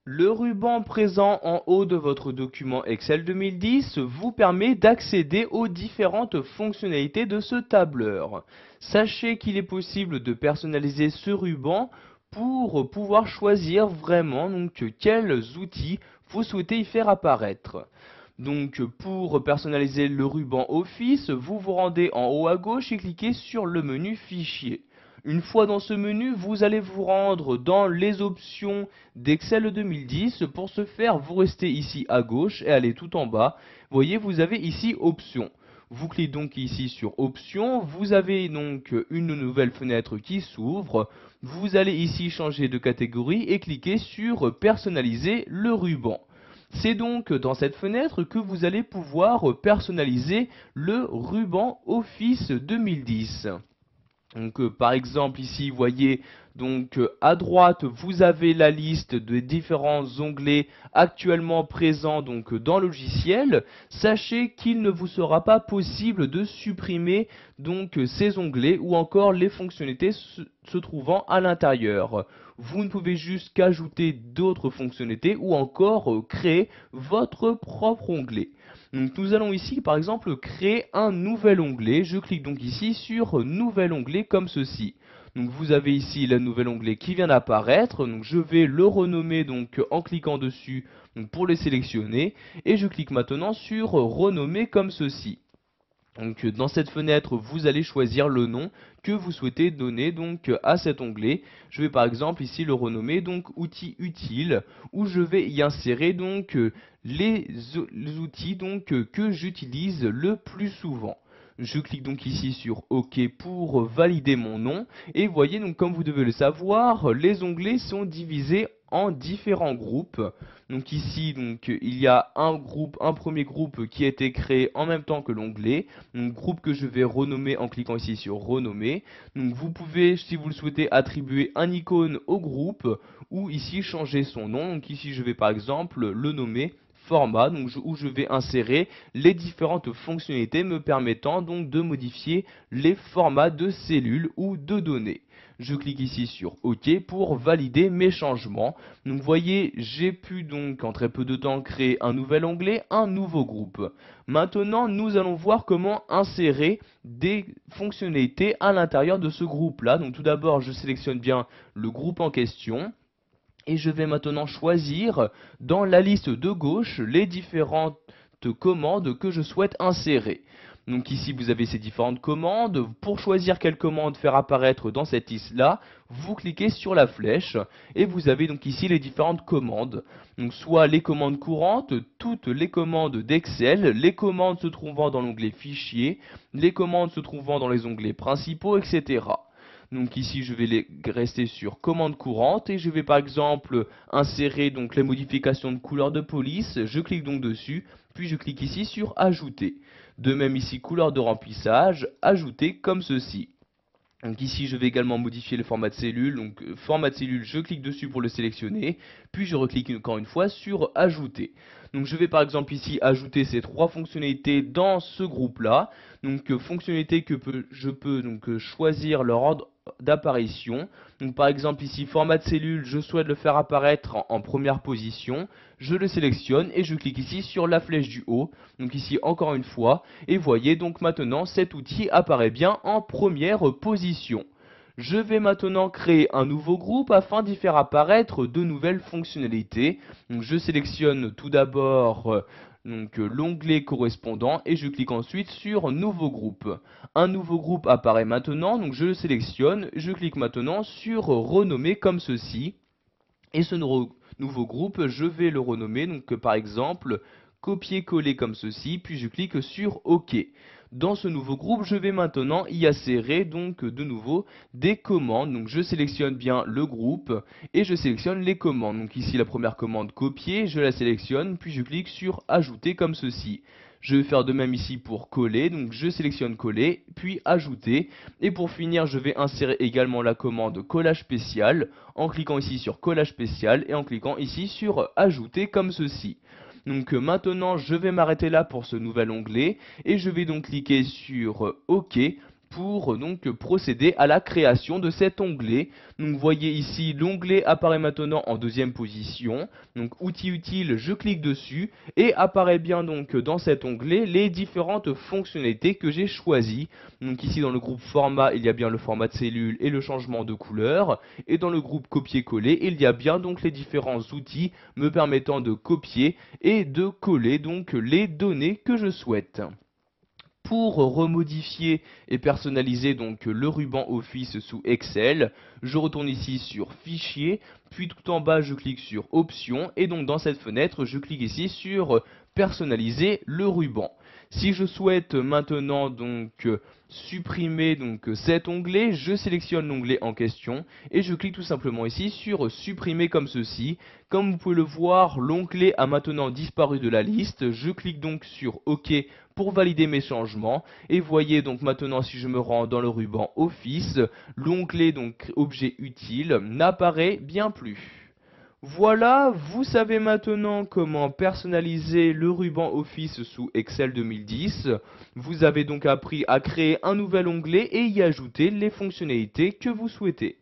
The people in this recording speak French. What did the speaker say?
Le ruban présent en haut de votre document Excel 2010 vous permet d'accéder aux différentes fonctionnalités de ce tableur. Sachez qu'il est possible de personnaliser ce ruban pour pouvoir choisir vraiment quels outils vous souhaitez y faire apparaître. Donc pour personnaliser le ruban Office, vous vous rendez en haut à gauche et cliquez sur le menu Fichier. Une fois dans ce menu, vous allez vous rendre dans les options d'Excel 2010. Pour ce faire, vous restez ici à gauche et allez tout en bas. Vous voyez, vous avez ici Options. Vous cliquez donc ici sur Options. Vous avez donc une nouvelle fenêtre qui s'ouvre. Vous allez ici changer de catégorie et cliquer sur Personnaliser le ruban. C'est donc dans cette fenêtre que vous allez pouvoir personnaliser le ruban Office 2010. Donc par exemple ici vous voyez à droite vous avez la liste des différents onglets actuellement présents dans le logiciel. Sachez qu'il ne vous sera pas possible de supprimer ces onglets ou encore les fonctionnalités se trouvant à l'intérieur. Vous ne pouvez juste qu'ajouter d'autres fonctionnalités ou encore créer votre propre onglet. Donc nous allons ici par exemple créer un nouvel onglet. Je clique donc ici sur nouvel onglet comme ceci. Donc vous avez ici le nouvel onglet qui vient d'apparaître. Donc je vais le renommer en cliquant dessus pour le sélectionner et je clique maintenant sur renommer comme ceci. Donc dans cette fenêtre, vous allez choisir le nom que vous souhaitez donner à cet onglet. Je vais par exemple ici le renommer outils utiles où je vais y insérer les outils que j'utilise le plus souvent. Je clique donc ici sur OK pour valider mon nom et voyez comme vous devez le savoir, les onglets sont divisés en différents groupes. Donc ici il y a un premier groupe qui a été créé en même temps que l'onglet, groupe que je vais renommer en cliquant ici sur renommer. Donc vous pouvez, si vous le souhaitez, attribuer un icône au groupe ou ici changer son nom. Donc ici je vais par exemple le nommer format, où je vais insérer les différentes fonctionnalités me permettant de modifier les formats de cellules ou de données. Je clique ici sur OK pour valider mes changements. Donc vous voyez, j'ai pu en très peu de temps créer un nouvel onglet, un nouveau groupe. Maintenant, nous allons voir comment insérer des fonctionnalités à l'intérieur de ce groupe-là. Donc tout d'abord, je sélectionne bien le groupe en question. Et je vais maintenant choisir dans la liste de gauche les différentes commandes que je souhaite insérer. Donc ici vous avez ces différentes commandes. Pour choisir quelle commande faire apparaître dans cette liste-là, vous cliquez sur la flèche et vous avez donc ici les différentes commandes. Donc soit les commandes courantes, toutes les commandes d'Excel, les commandes se trouvant dans l'onglet Fichier, les commandes se trouvant dans les onglets principaux, etc. Donc ici je vais rester sur commande courante et je vais par exemple insérer les modifications de couleur de police. Je clique donc dessus, puis je clique ici sur ajouter. De même ici couleur de remplissage, ajouter comme ceci. Donc ici je vais également modifier le format de cellule, format de cellule, je clique dessus pour le sélectionner, puis je reclique encore une fois sur ajouter. Donc je vais par exemple ici ajouter ces trois fonctionnalités dans ce groupe là. Donc fonctionnalités que je peux choisir leur ordre d'apparition. Donc par exemple ici format de cellule, je souhaite le faire apparaître en première position. Je le sélectionne et je clique ici sur la flèche du haut. Donc ici encore une fois, et voyez donc maintenant cet outil apparaît bien en première position. Je vais maintenant créer un nouveau groupe afin d'y faire apparaître de nouvelles fonctionnalités. Donc je sélectionne tout d'abord l'onglet correspondant et je clique ensuite sur nouveau groupe. Un nouveau groupe apparaît maintenant, donc je le sélectionne, je clique maintenant sur renommer comme ceci. Et ce nouveau groupe, je vais le renommer par exemple copier-coller comme ceci, puis je clique sur OK. Dans ce nouveau groupe, je vais maintenant y insérer de nouveau des commandes. Donc je sélectionne bien le groupe et je sélectionne les commandes. Donc ici la première commande copier, je la sélectionne, puis je clique sur ajouter comme ceci. Je vais faire de même ici pour coller, donc je sélectionne coller, puis ajouter. Et pour finir, je vais insérer également la commande collage spécial en cliquant ici sur collage spécial et en cliquant ici sur ajouter comme ceci. Donc maintenant je vais m'arrêter là pour ce nouvel onglet et je vais donc cliquer sur OK pour donc procéder à la création de cet onglet. Donc vous voyez ici l'onglet apparaît maintenant en deuxième position. Donc outils utiles, je clique dessus et apparaît bien donc dans cet onglet les différentes fonctionnalités que j'ai choisies. Donc ici dans le groupe format, il y a bien le format de cellule et le changement de couleur, et dans le groupe copier-coller, il y a bien donc les différents outils me permettant de copier et de coller donc les données que je souhaite. Pour remodifier et personnaliser donc le ruban Office sous Excel, je retourne ici sur Fichier, puis tout en bas je clique sur Options et donc dans cette fenêtre je clique ici sur Personnaliser le ruban. Si je souhaite maintenant donc supprimer donc cet onglet, je sélectionne l'onglet en question et je clique tout simplement ici sur supprimer comme ceci. Comme vous pouvez le voir, l'onglet a maintenant disparu de la liste. Je clique donc sur OK pour valider mes changements et voyez donc maintenant si je me rends dans le ruban Office, l'onglet donc objet utile n'apparaît bien plus. Voilà, vous savez maintenant comment personnaliser le ruban Office sous Excel 2010. Vous avez donc appris à créer un nouvel onglet et y ajouter les fonctionnalités que vous souhaitez.